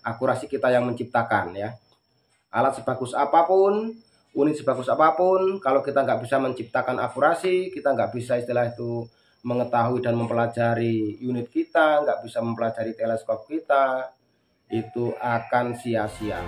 akurasi kita yang menciptakan ya. Alat sebagus apapun, unit sebagus apapun, kalau kita nggak bisa menciptakan akurasi, kita nggak bisa istilah itu mengetahui dan mempelajari unit kita, nggak bisa mempelajari teleskop kita, itu akan sia-sia.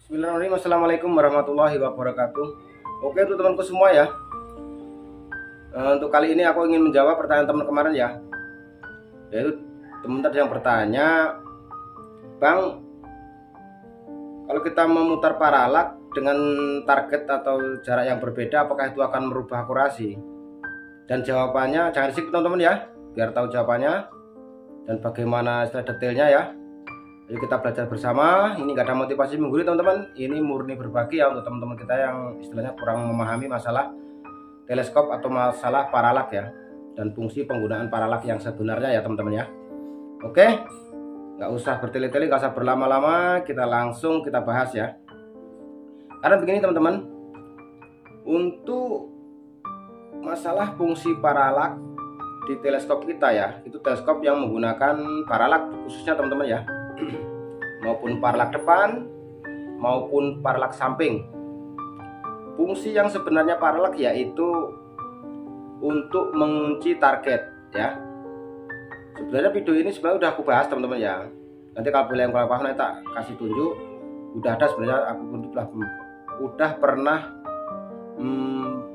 Bismillahirrahmanirrahim. Assalamualaikum warahmatullahi wabarakatuh. Oke untuk temanku semua ya, untuk kali ini aku ingin menjawab pertanyaan teman kemarin ya, yaitu teman tadi yang bertanya, Bang, kalau kita memutar paralak dengan target atau jarak yang berbeda, apakah itu akan merubah akurasi? Dan jawabannya jangan skip teman-teman ya, biar tahu jawabannya dan bagaimana istilah detailnya ya. Jadi kita belajar bersama. Ini nggak ada motivasi menggurui teman-teman, ini murni berbagi ya untuk teman-teman kita yang istilahnya kurang memahami masalah teleskop atau masalah paralak ya, dan fungsi penggunaan paralak yang sebenarnya ya teman-teman ya. Oke, nggak usah bertele-tele, nggak usah berlama-lama, kita langsung kita bahas ya. Karena begini teman-teman, untuk masalah fungsi paralak di teleskop kita ya, itu teleskop yang menggunakan paralak khususnya teman-teman ya, maupun paralak depan maupun paralak samping. Fungsi yang sebenarnya paralak yaitu untuk mengunci target ya. Sebenarnya video ini sebenarnya udah aku bahas teman-teman ya. Nanti kalau boleh yang kurang paham nanti tak kasih tunjuk. Udah ada sebenarnya, aku udah pernah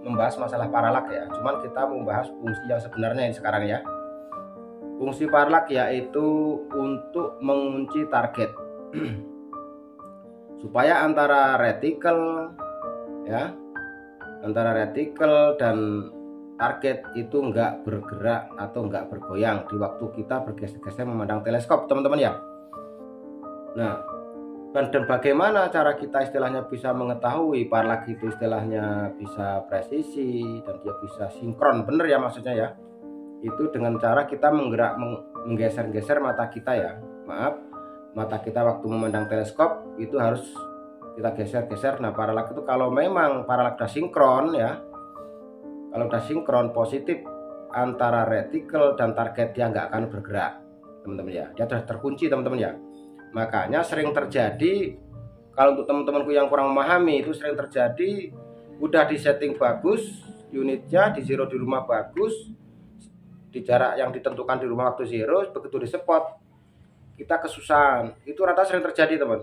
membahas masalah paralak ya. Cuman kita membahas fungsi yang sebenarnya ini sekarang ya. Fungsi paralak yaitu untuk mengunci target supaya antara retikel ya, antara retikel dan target itu enggak bergerak atau enggak bergoyang di waktu kita bergeser-geser memandang teleskop teman-teman ya. Nah, dan bagaimana cara kita istilahnya bisa mengetahui paralak itu istilahnya bisa presisi dan dia bisa sinkron bener ya maksudnya ya, itu dengan cara kita menggeser-geser mata kita ya. Maaf, mata kita waktu memandang teleskop itu harus kita geser-geser. Nah paralak itu kalau memang paralak udah sinkron ya, kalau udah sinkron positif antara retikel dan target, dia nggak akan bergerak teman-teman ya, dia sudah terkunci teman-teman ya. Makanya sering terjadi, kalau untuk teman-temanku yang kurang memahami, itu sering terjadi udah di setting bagus unitnya, di zero di rumah bagus, di jarak yang ditentukan di rumah waktu zero, begitu di spot kita kesusahan. Itu rata sering terjadi teman,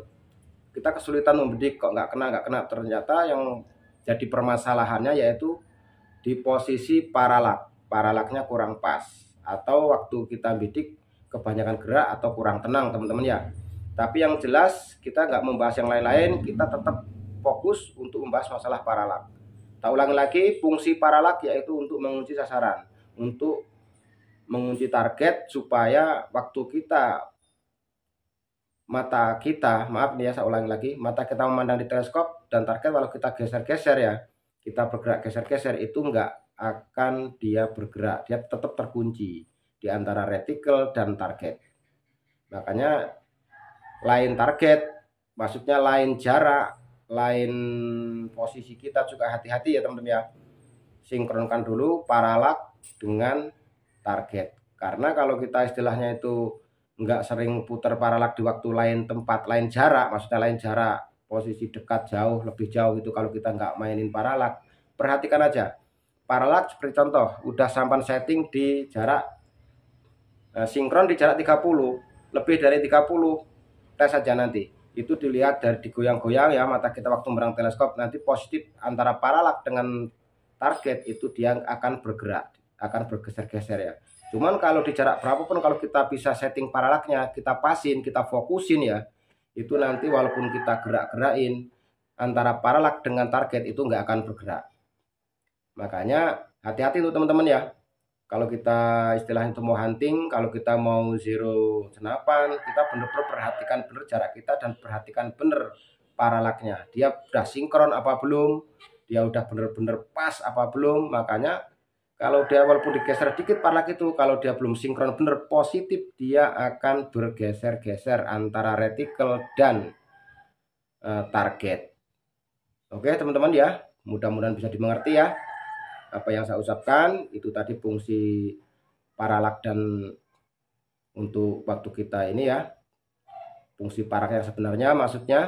kita kesulitan membidik, kok nggak kena. Ternyata yang jadi permasalahannya yaitu di posisi paralaknya kurang pas, atau waktu kita bidik kebanyakan gerak atau kurang tenang teman-teman ya. Tapi yang jelas kita nggak membahas yang lain-lain, kita tetap fokus untuk membahas masalah paralak. Tak ulangi lagi, fungsi paralak yaitu untuk mengunci sasaran, untuk mengunci target supaya waktu kita mata kita, maaf nih ya saya ulangi lagi, mata kita memandang di teleskop dan target, kalau kita geser-geser ya, kita bergerak geser-geser, itu nggak akan dia bergerak, dia tetap terkunci di antara retikel dan target. Makanya lain target, maksudnya lain jarak, lain posisi kita juga hati-hati ya teman-teman ya. Sinkronkan dulu paralak dengan target, karena kalau kita istilahnya itu nggak sering putar paralak di waktu lain tempat, lain jarak, maksudnya lain jarak, posisi dekat, jauh, lebih jauh itu, kalau kita nggak mainin paralak, perhatikan aja paralak seperti contoh, udah sampan setting di jarak sinkron di jarak 30, lebih dari 30, tes saja nanti, itu dilihat dari digoyang-goyang ya mata kita waktu memandang teleskop, nanti positif antara paralak dengan target itu dia akan bergerak, akan bergeser-geser ya. Cuman kalau di jarak berapapun, kalau kita bisa setting paralaknya, kita pasin, kita fokusin ya, itu nanti walaupun kita gerak-gerakin antara paralak dengan target itu nggak akan bergerak. Makanya hati-hati untuk teman-teman ya. Kalau kita istilahnya itu mau hunting, kalau kita mau zero senapan, kita benar-benar perhatikan benar jarak kita dan perhatikan benar paralaknya. Dia udah sinkron apa belum? Dia udah benar-benar pas apa belum? Makanya kalau dia walaupun digeser dikit paralak itu, kalau dia belum sinkron benar positif, dia akan bergeser-geser antara retikel dan target. Oke teman-teman ya, mudah-mudahan bisa dimengerti ya apa yang saya ucapkan. Itu tadi fungsi paralak dan untuk waktu kita ini ya, fungsi paralak yang sebenarnya maksudnya,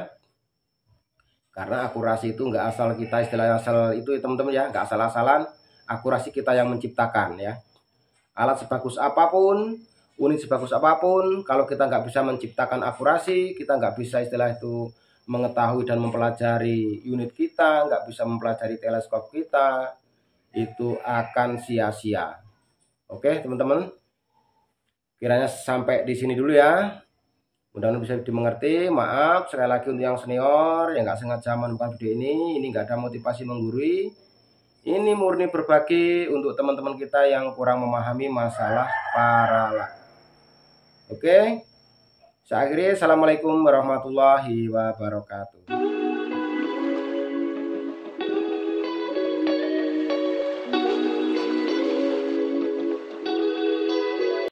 karena akurasi itu nggak asal kita istilahnya asal itu ya teman-teman ya, nggak asal-asalan, akurasi kita yang menciptakan ya. Alat sebagus apapun, unit sebagus apapun, kalau kita nggak bisa menciptakan akurasi, kita nggak bisa istilah itu mengetahui dan mempelajari unit kita, nggak bisa mempelajari teleskop kita, itu akan sia-sia. Oke teman-teman, kiranya sampai di sini dulu ya, mudah-mudahan bisa dimengerti. Maaf sekali lagi untuk yang senior yang nggak sengaja menemukan video ini nggak ada motivasi menggurui, ini murni berbagi untuk teman-teman kita yang kurang memahami masalah paralak. Oke, saya akhiri. Assalamualaikum warahmatullahi wabarakatuh.